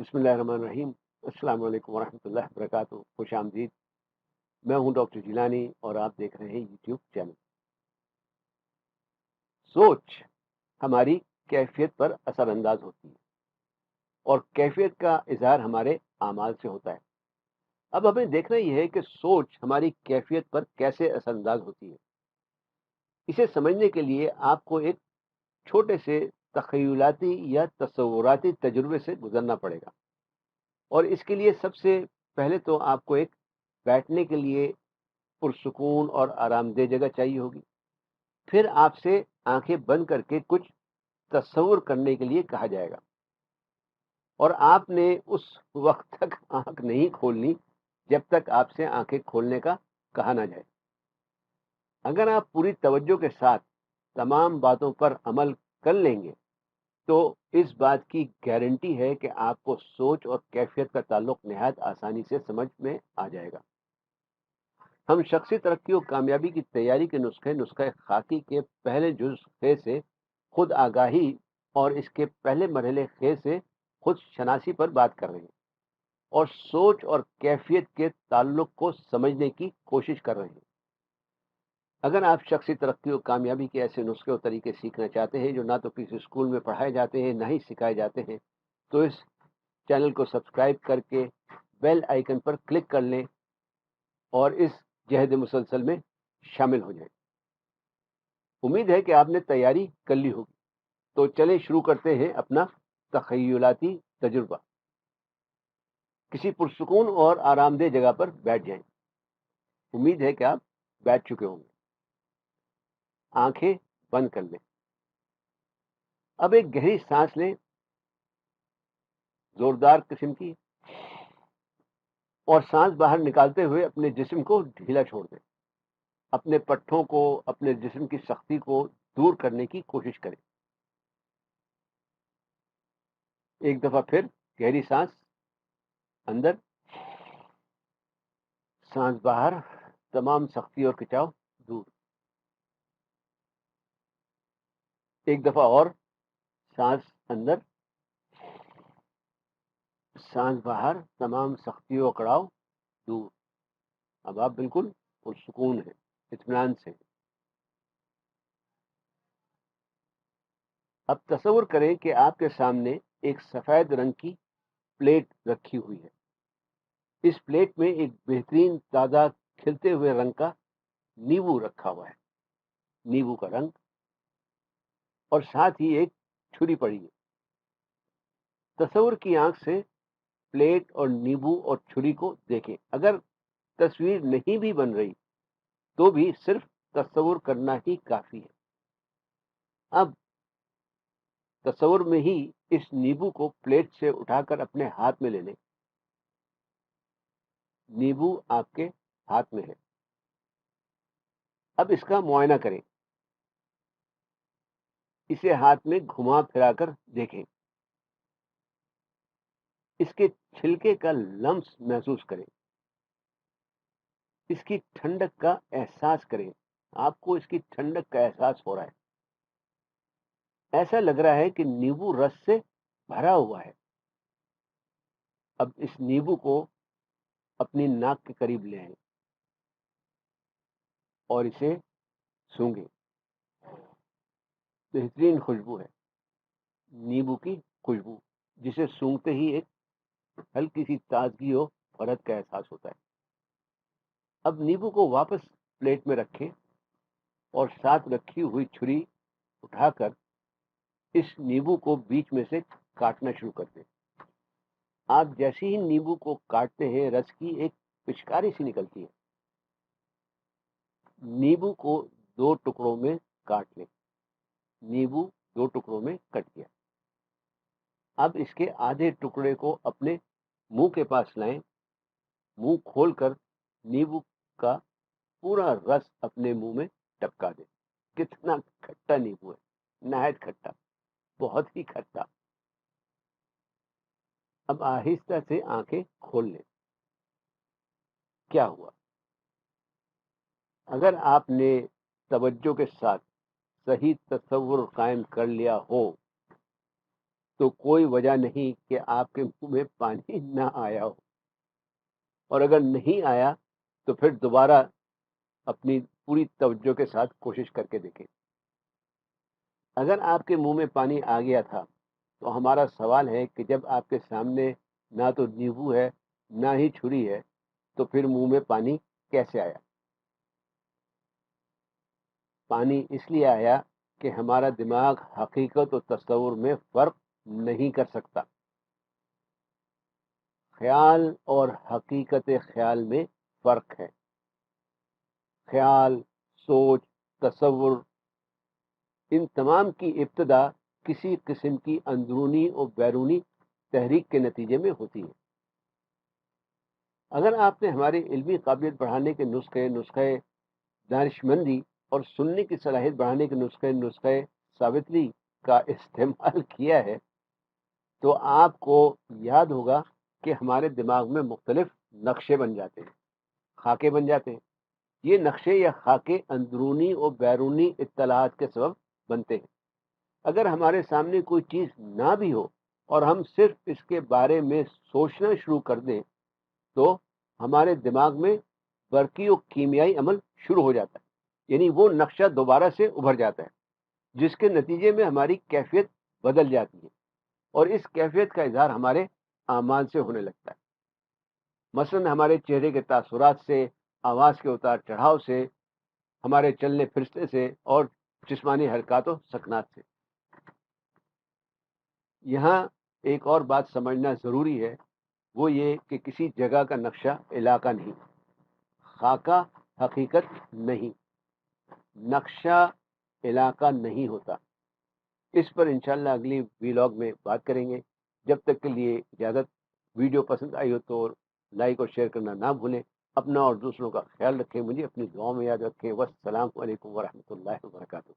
بسم اللہ الرحمن الرحیم۔ السلام علیکم ورحمۃ اللہ وبرکاتہ۔ خوش آمدید۔ میں ہوں ڈاکٹر جیلانی اور آپ دیکھ رہے ہیں یوٹیوب چینل۔ سوچ ہماری کیفیت پر اثر انداز ہوتی ہے اور کیفیت کا اظہار ہمارے اعمال سے ہوتا ہے۔ اب ہمیں دیکھنا یہ ہے کہ سوچ ہماری کیفیت پر کیسے اثر انداز ہوتی ہے۔ اسے سمجھنے کے لیے آپ کو ایک چھوٹے سے تخیلاتی یا تصوراتی تجربے سے گزرنا پڑے گا، اور اس کے لیے سب سے پہلے تو آپ کو ایک بیٹھنے کے لیے پرسکون اور آرام دہ جگہ چاہیے ہوگی۔ پھر آپ سے آنکھیں بند کر کے کچھ تصور کرنے کے لیے کہا جائے گا، اور آپ نے اس وقت تک آنکھ نہیں کھولنی جب تک آپ سے آنکھیں کھولنے کا کہا نہ جائے۔ اگر آپ پوری توجہ کے ساتھ تمام باتوں پر عمل کر لیں گے تو اس بات کی گارنٹی ہے کہ آپ کو سوچ اور کیفیت کا تعلق نہایت آسانی سے سمجھ میں آ جائے گا۔ ہم شخصی ترقی و کامیابی کی تیاری کے نسخہ خاکی کے پہلے جزء سے خود آگاہی اور اس کے پہلے مرحلے خے سے خود شناسی پر بات کر رہے ہیں، اور سوچ اور کیفیت کے تعلق کو سمجھنے کی کوشش کر رہے ہیں۔ اگر آپ شخصی ترقی و کامیابی کے ایسے نسخے و طریقے سیکھنا چاہتے ہیں جو نہ تو کسی اسکول میں پڑھائے جاتے ہیں نہ ہی سکھائے جاتے ہیں، تو اس چینل کو سبسکرائب کر کے بیل آئیکن پر کلک کر لیں اور اس جہد مسلسل میں شامل ہو جائیں۔ امید ہے کہ آپ نے تیاری کر لی ہوگی، تو چلیں شروع کرتے ہیں اپنا تخیلاتی تجربہ۔ کسی پرسکون اور آرام دہ جگہ پر بیٹھ جائیں۔ امید ہے کہ آپ بیٹھ چکے ہوں گے۔ آنکھیں بند کر لیں۔ اب ایک گہری سانس لیں، زوردار قسم کی، اور سانس باہر نکالتے ہوئے اپنے جسم کو ڈھیلا چھوڑ دیں۔ اپنے پٹھوں کو، اپنے جسم کی سختی کو دور کرنے کی کوشش کریں۔ ایک دفعہ پھر گہری سانس اندر، سانس باہر، تمام سختی اور کھچاؤ دور۔ ایک دفعہ اور سانس اندر، سانس باہر، تمام سختی اور کڑاؤ دور۔ اب آپ بالکل پرسکون ہیں، اطمینان سے۔ اب تصور کریں کہ آپ کے سامنے ایک سفید رنگ کی پلیٹ رکھی ہوئی ہے۔ اس پلیٹ میں ایک بہترین تازہ کھلتے ہوئے رنگ کا نیبو رکھا ہوا ہے، نیبو کا رنگ، اور ساتھ ہی ایک چھری پڑی ہے۔ تصور کی آنکھ سے پلیٹ اور نیبو اور چھری کو دیکھیں۔ اگر تصویر نہیں بھی بن رہی تو بھی صرف تصور کرنا ہی کافی ہے۔ اب تصور میں ہی اس نیبو کو پلیٹ سے اٹھا کر اپنے ہاتھ میں لے لیں۔ نیبو آپ کے ہاتھ میں ہے۔ اب اس کا معائنہ کریں۔ اسے ہاتھ میں گھما پھرا کر دیکھیں۔ اس کے چھلکے کا لمس محسوس کریں۔ اس کی ٹھنڈک کا احساس کریں۔ آپ کو اس کی ٹھنڈک کا احساس ہو رہا ہے۔ ایسا لگ رہا ہے کہ نیبو رس سے بھرا ہوا ہے۔ اب اس نیبو کو اپنی ناک کے قریب لے آئیں اور اسے سونگھیں۔ بہترین خوشبو ہے، نیبو کی خوشبو، جسے سونگتے ہی ایک ہلکی سی تازگی اور فرحت کا احساس ہوتا ہے۔ اب نیبو کو واپس پلیٹ میں رکھیں اور ساتھ رکھی ہوئی چھری اٹھا کر اس نیبو کو بیچ میں سے کاٹنا شروع کر دیں۔ آپ جیسے ہی نیبو کو کاٹتے ہیں رس کی ایک پچکاری سی نکلتی ہے۔ نیبو کو 2 ٹکڑوں میں کاٹ لیں۔ نیبو 2 ٹکڑوں میں کٹ گیا۔ اب اس کے آدھے ٹکڑے کو اپنے منہ کے پاس لائیں۔ منہ کھول کر نیبو کا پورا رس اپنے منہ میں ٹپکا دیں۔ کتنا کھٹا نیبو ہے، نہایت کھٹا، بہت ہی کھٹا۔ اب آہستہ سے آنکھیں کھول لیں۔ کیا ہوا؟ اگر آپ نے توجہ کے ساتھ صحیح تصور قائم کر لیا ہو تو کوئی وجہ نہیں کہ آپ کے منہ میں پانی نہ آیا ہو، اور اگر نہیں آیا تو پھر دوبارہ اپنی پوری توجہ کے ساتھ کوشش کر کے دیکھیں۔ اگر آپ کے منہ میں پانی آ گیا تھا تو ہمارا سوال ہے کہ جب آپ کے سامنے نہ تو نیبو ہے نہ ہی چھری ہے تو پھر منہ میں پانی کیسے آیا؟ پانی اس لیے آیا کہ ہمارا دماغ حقیقت و تصور میں فرق نہیں کر سکتا۔ خیال اور حقیقت خیال میں فرق ہے۔ خیال، سوچ، تصور، ان تمام کی ابتدا کسی قسم کی اندرونی اور بیرونی تحریک کے نتیجے میں ہوتی ہے۔ اگر آپ نے ہماری علمی قابلیت بڑھانے کے نسخے دانشمندی اور سننے کی صلاحیت بڑھانے کے نسخے ساوتری کا استعمال کیا ہے تو آپ کو یاد ہوگا کہ ہمارے دماغ میں مختلف نقشے بن جاتے ہیں، خاکے بن جاتے ہیں۔ یہ نقشے یا خاکے اندرونی اور بیرونی اطلاعات کے سبب بنتے ہیں۔ اگر ہمارے سامنے کوئی چیز نہ بھی ہو اور ہم صرف اس کے بارے میں سوچنا شروع کر دیں تو ہمارے دماغ میں برقی و کیمیائی عمل شروع ہو جاتا ہے، یعنی وہ نقشہ دوبارہ سے ابھر جاتا ہے، جس کے نتیجے میں ہماری کیفیت بدل جاتی ہے اور اس کیفیت کا اظہار ہمارے اعمال سے ہونے لگتا ہے۔ مثلا ہمارے چہرے کے تاثرات سے، آواز کے اتار چڑھاؤ سے، ہمارے چلنے پھرنے سے اور جسمانی حرکات و سکنات سے۔ یہاں ایک اور بات سمجھنا ضروری ہے، وہ یہ کہ کسی جگہ کا نقشہ علاقہ نہیں، خاکہ حقیقت نہیں، نقشہ علاقہ نہیں ہوتا۔ اس پر انشاءاللہ اگلی ویلاگ میں بات کریں گے۔ جب تک کے لیے اجازت۔ ویڈیو پسند آئی ہو تو لائک اور شیئر کرنا نہ بھولیں۔ اپنا اور دوسروں کا خیال رکھیں، مجھے اپنی دعاؤں میں یاد رکھیں۔ والسلام علیکم ورحمۃ اللہ وبرکاتہ۔